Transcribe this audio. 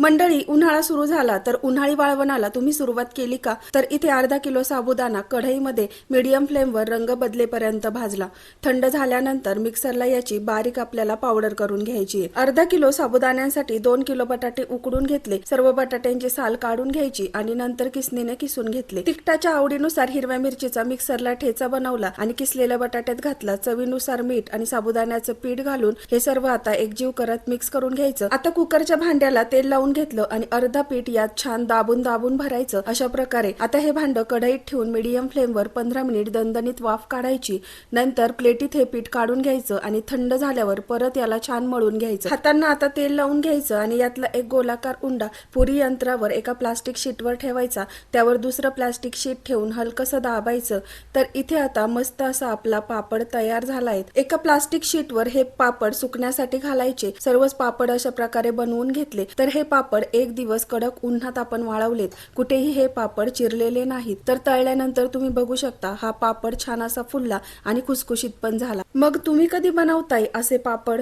मंडळी, उन्हाळा सुरू झाला तर उन्हाळी वाळवणाला तुम्ही सुरुवात केली का? तर इथे अर्धा किलो साबुदाणा कढईमध्ये मीडियम फ्लेमवर रंग बदलेपर्यंत भाजला. थंड झाल्यानंतर मिक्सरला याची बारीक आपल्याला पावडर करून घ्यायची आहे. अर्धा किलो साबुदाण्यांसाठी 2 किलो बटाटे उकडून घेतले. सर्व बटाट्यांची साल काढून घ्यायची आणि नंतर किसणीने किसून घेतले. तिखटाच्या आवडीनुसार हिरव्या मिरचीचा मिक्सरला ठेचा बनवला आणि किसलेल्या बटाट्यात घातला. चवीनुसार मीठ आणि साबुदाण्याचं पीठ घालून हे सर्व आता एकजीव करत मिक्स करून घ्यायचं. आता कुकरच्या भांड्याला तेल लावून घेतलं आणि अर्धा पीठ यात छान दाबून दाबून भरायचं. अशा प्रकारे आता हे भांड कढईत ठेवून मीडियम फ्लेमवर 15 मिनिट दणदणीत वाफ काढायची. नंतर प्लेटीत हे पीठ काढून घ्यायचं आणि थंड झाल्यावर परत याला छान मळून घ्यायचं. हातांना आता तेल लावून घ्यायचं आणि यातला एक गोलाकार उंडा पुरी यंत्रावर एका प्लास्टिक शीटवर ठेवायचा. त्यावर दुसरं प्लास्टिक शीट ठेवून हलकसं दाबायचं. तर इथे आता मस्त असा आपला पापड तयार झालाय. एका प्लास्टिक शीटवर हे पापड सुकण्यासाठी घालायचे. सर्वच पापड अशा प्रकारे बनवून घेतले. तर हे पापड एक दिवस कडक उन्हात आपण वाळवलेत. कुठेही हे पापड चिरलेले नाहीत. तर तळल्यानंतर तुम्ही बघू शकता हा पापड छान असा फुलला आणि खुसखुशीत पण झाला. मग तुम्ही कधी बनवताय असे पापड?